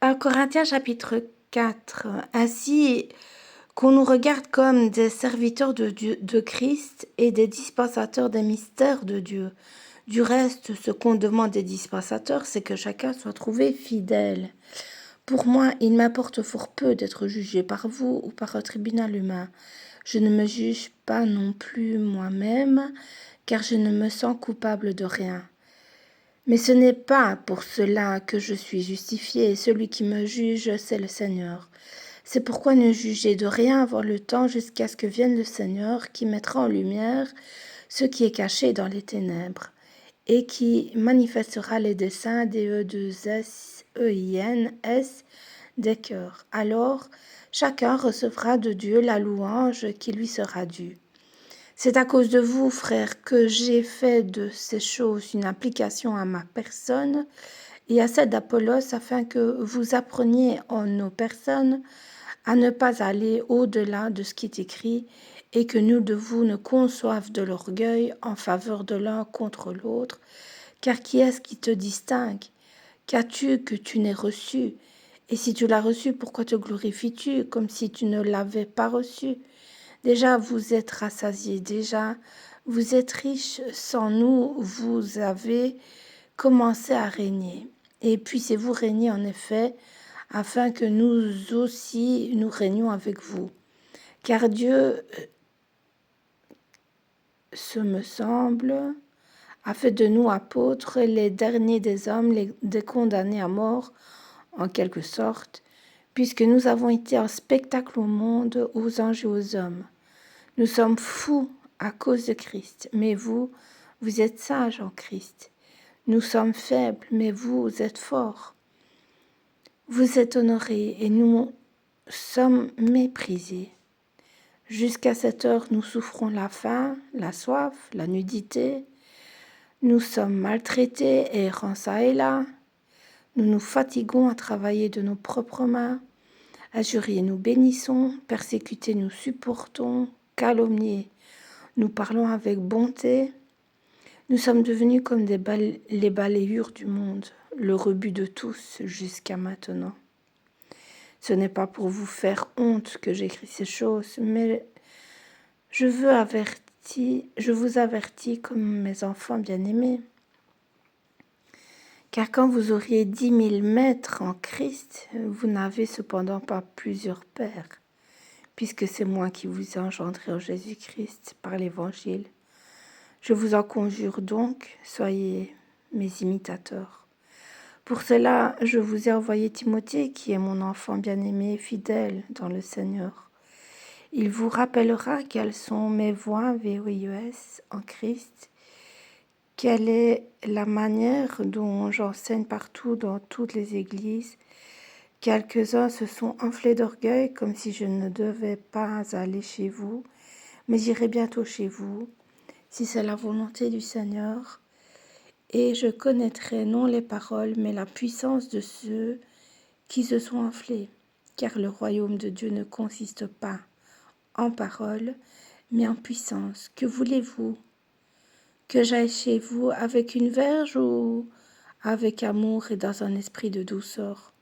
1 Corinthiens chapitre 4. Ainsi qu'on nous regarde comme des serviteurs de Dieu, de Christ et des dispensateurs des mystères de Dieu. Du reste, ce qu'on demande des dispensateurs, c'est que chacun soit trouvé fidèle. Pour moi, il m'importe fort peu d'être jugé par vous ou par un tribunal humain. Je ne me juge pas non plus moi-même, car je ne me sens coupable de rien. Mais ce n'est pas pour cela que je suis justifié, et celui qui me juge, c'est le Seigneur. C'est pourquoi ne jugez de rien avant le temps jusqu'à ce que vienne le Seigneur, qui mettra en lumière ce qui est caché dans les ténèbres, et qui manifestera les desseins des E2SEINS des cœurs. Alors, chacun recevra de Dieu la louange qui lui sera due. C'est à cause de vous, frères, que j'ai fait de ces choses une application à ma personne et à celle d'Apollos, afin que vous appreniez en nos personnes à ne pas aller au-delà de ce qui est écrit, et que nul de vous ne conçoive de l'orgueil en faveur de l'un contre l'autre. Car qui est-ce qui te distingue? Qu'as-tu que tu n'aies reçu? Et si tu l'as reçu, pourquoi te glorifies-tu comme si tu ne l'avais pas reçu? Déjà, vous êtes rassasiés, déjà, vous êtes riches, sans nous, vous avez commencé à régner. Et puissiez-vous régner en effet, afin que nous aussi, nous régnions avec vous. Car Dieu, ce me semble, a fait de nous apôtres les derniers des hommes, des condamnés à mort, en quelque sorte, puisque nous avons été un spectacle au monde, aux anges et aux hommes. Nous sommes fous à cause de Christ, mais vous, vous êtes sages en Christ. Nous sommes faibles, mais vous êtes forts. Vous êtes honorés et nous sommes méprisés. Jusqu'à cette heure, nous souffrons la faim, la soif, la nudité. Nous sommes maltraités et errants çà et là. Nous nous fatiguons à travailler de nos propres mains. Injuriés, nous bénissons. Persécutés, nous supportons. Calomniés, nous parlons avec bonté. Nous sommes devenus comme les balayures du monde, le rebut de tous jusqu'à maintenant. Ce n'est pas pour vous faire honte que j'écris ces choses, mais je vous avertis comme mes enfants bien-aimés. Car quand vous auriez 10 000 maîtres en Christ, vous n'avez cependant pas plusieurs pères, puisque c'est moi qui vous ai engendré en Jésus-Christ par l'Évangile. Je vous en conjure donc, soyez mes imitateurs. Pour cela, je vous ai envoyé Timothée, qui est mon enfant bien-aimé et fidèle dans le Seigneur. Il vous rappellera quelles sont mes voies, VOIES, en Christ, quelle est la manière dont j'enseigne partout dans toutes les églises. Quelques-uns se sont enflés d'orgueil, comme si je ne devais pas aller chez vous, mais j'irai bientôt chez vous, si c'est la volonté du Seigneur, et je connaîtrai non les paroles, mais la puissance de ceux qui se sont enflés, car le royaume de Dieu ne consiste pas en paroles, mais en puissance. Que voulez-vous? Que j'aille chez vous avec une verge ou avec amour et dans un esprit de douceur?